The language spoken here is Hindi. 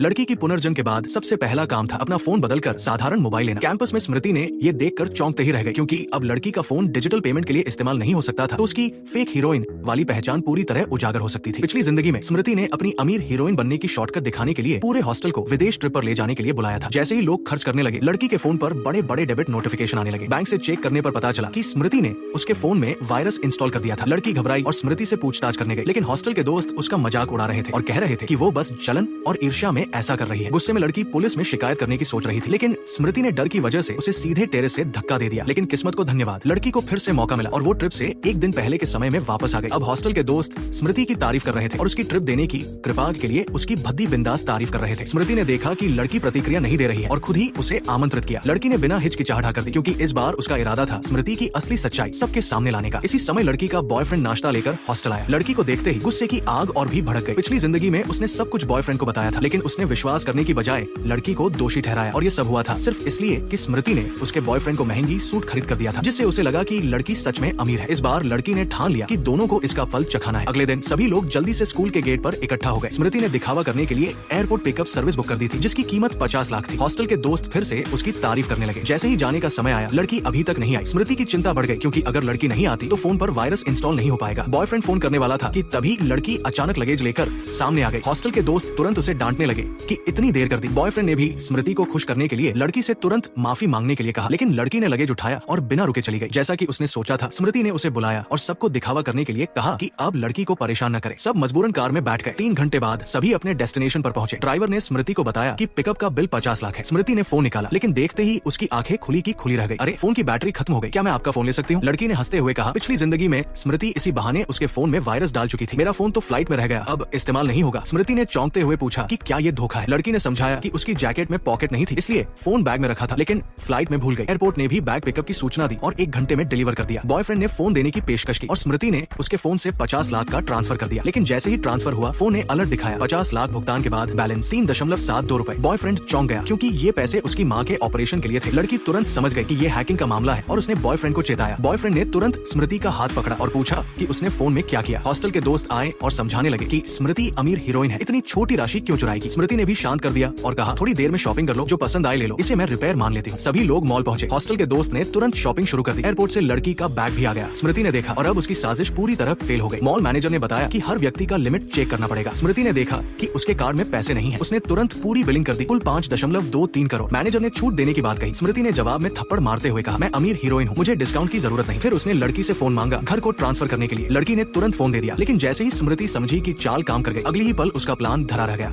लड़की की पुनर्जन्म के बाद सबसे पहला काम था अपना फोन बदलकर साधारण मोबाइल लेना। कैंपस में स्मृति ने ये देखकर चौंकते ही रह गई, क्योंकि अब लड़की का फोन डिजिटल पेमेंट के लिए इस्तेमाल नहीं हो सकता था, तो उसकी फेक हीरोइन वाली पहचान पूरी तरह उजागर हो सकती थी। पिछली जिंदगी में स्मृति ने अपनी अमीर हीरोइन बनने की शॉर्टकट दिखाने के लिए पूरे हॉस्टल को विदेश ट्रिप पर ले जाने के लिए बुलाया था। जैसे ही लोग खर्च करने लगे, लड़की के फोन पर बड़े बड़े डेबिट नोटिफिकेशन आने लगे। बैंक से चेक करने पर पता चला कि स्मृति ने उसके फोन में वायरस इंस्टॉल कर दिया था। लड़की घबराई और स्मृति से पूछताछ करने गई, लेकिन हॉस्टल के दोस्त उसका मजाक उड़ा रहे थे और कह रहे थे कि वो बस जलन और ईर्ष्या में ऐसा कर रही है। गुस्से में लड़की पुलिस में शिकायत करने की सोच रही थी, लेकिन स्मृति ने डर की वजह से उसे सीधे टेरेस से धक्का दे दिया। लेकिन किस्मत को धन्यवाद, लड़की को फिर से मौका मिला और वो ट्रिप से एक दिन पहले के समय में वापस आ गई। अब हॉस्टल के दोस्त स्मृति की तारीफ कर रहे थे और उसकी ट्रिप देने की कृपा के लिए उसकी भद्दी बिंदास तारीफ कर रहे थे। स्मृति ने देखा कि लड़की प्रतिक्रिया नहीं दे रही है और खुद ही उसे आमंत्रित किया। लड़की ने बिना हिचकिचाहट कर दी, क्योंकि इस बार उसका इरादा था स्मृति की असली सच्चाई सबके सामने लाने का। इसी समय लड़की का बॉयफ्रेंड नाश्ता लेकर हॉस्टल आया। लड़की को देखते ही गुस्से की आग और भी भड़क गई। पिछली जिंदगी में उसने सब कुछ बॉयफ्रेंड को बताया था, लेकिन उसने विश्वास करने की बजाय लड़की को दोषी ठहराया, और ये सब हुआ था सिर्फ इसलिए कि स्मृति ने उसके बॉयफ्रेंड को महंगी सूट खरीद कर दिया था, जिससे उसे लगा कि लड़की सच में अमीर है। इस बार लड़की ने ठान लिया कि दोनों को इसका फल चखाना है। अगले दिन सभी लोग जल्दी से स्कूल के गेट पर इकट्ठा हो गए। स्मृति ने दिखावा करने के लिए एयरपोर्ट पिकअप सर्विस बुक कर दी थी, जिसकी कीमत 50 लाख थी। हॉस्टल के दोस्त फिर से उसकी तारीफ करने लगे। जैसे ही जाने का समय आया, लड़की अभी तक नहीं आई। स्मृति की चिंता बढ़ गई, क्योंकि अगर लड़की नहीं आती तो फोन पर वायरस इंस्टॉल नहीं हो पाएगा। बॉयफ्रेंड फोन करने वाला था कि तभी लड़की अचानक लगेज लेकर सामने आ गई। हॉस्टल के दोस्त तुरंत उसे डांटने लगे कि इतनी देर कर दी। बॉयफ्रेंड ने भी स्मृति को खुश करने के लिए लड़की से तुरंत माफी मांगने के लिए कहा, लेकिन लड़की ने लगेज उठाया और बिना रुके चली गई। जैसा कि उसने सोचा था, स्मृति ने उसे बुलाया और सबको दिखावा करने के लिए कहा कि अब लड़की को परेशान न करे। सब मजबूरन कार में बैठ गए। 3 घंटे बाद सभी अपने डेस्टिनेशन पर पहुंचे। ड्राइवर ने स्मृति को बताया कि पिकअप का बिल 50 लाख है। स्मृति ने फोन निकाला, लेकिन देखते ही उसकी आंखें खुली की खुली रह गई। अरे, फोन की बैटरी खत्म हो गई, क्या मैं आपका फोन ले सकती हूँ? लड़की ने हंसते हुए कहा। पिछली जिंदगी में स्मृति इसी बहाने उसके फोन में वायरस डाल चुकी थी। मेरा फोन तो फ्लाइट में रह गया, अब इस्तेमाल नहीं होगा। स्मृति ने चौंकते हुए पूछा कि क्या ये धोखा है? लड़की ने समझाया कि उसकी जैकेट में पॉकेट नहीं थी, इसलिए फोन बैग में रखा था, लेकिन फ्लाइट में भूल गई। एयरपोर्ट ने भी बैग पिकअप की सूचना दी और 1 घंटे में डिलीवर कर दिया। बॉयफ्रेंड ने फोन देने की पेशकश की और स्मृति ने उसके फोन से 50 लाख का ट्रांसफर कर दिया, लेकिन जैसे ही ट्रांसफर हुआ, फोन ने अलर्ट दिखाया 50 लाख भुगतान के बाद बैलेंस 3.72 रुपए। बॉयफ्रेंड चौंक गया, क्योंकि ये पैसे उसकी माँ के ऑपरेशन के लिए थे। लड़की तुरंत समझ गई कि ये हैकिंग का मामला है और उसने बॉयफ्रेंड को चेताया। बॉयफ्रेंड ने तुरंत स्मृति का हाथ पकड़ा और पूछा कि उसने फोन में क्या किया। हॉस्टल के दोस्त आए और समझाने लगे कि स्मृति अमीर हीरोइन है, इतनी छोटी राशि क्यों चुराएगी। स्मृति ने भी शांत कर दिया और कहा, थोड़ी देर में शॉपिंग कर लो, जो पसंद आए ले लो, इसे मैं रिपेयर मान लेती हूँ। सभी लोग मॉल पहुंचे। हॉस्टल के दोस्त ने तुरंत शॉपिंग शुरू कर दी। एयरपोर्ट से लड़की का बैग भी आ गया। स्मृति ने देखा और अब उसकी साजिश पूरी तरह फेल हो गई। मॉल मैनेजर ने बताया कि हर व्यक्ति का लिमिट चेक करना पड़ेगा। स्मृति ने देखा कि उसके कार्ड में पैसे नहीं है। उसने तुरंत पूरी बिलिंग कर दी, कुल 5.23 करोड़। मैनेजर ने छूट देने की बात कही। स्मृति ने जवाब में थप्पड़ मारते हुए कहा, मैं अमीर हीरोइन हूँ, मुझे डिस्काउंट की जरूरत नहीं। फिर उसने लड़की से फोन मांगा घर को ट्रांसफर करने के लिए। लड़की ने तुरंत फोन दे दिया, लेकिन जैसे ही स्मृति समझी कि चाल काम कर गई, अगली ही पल उसका प्लान धरा रह गया।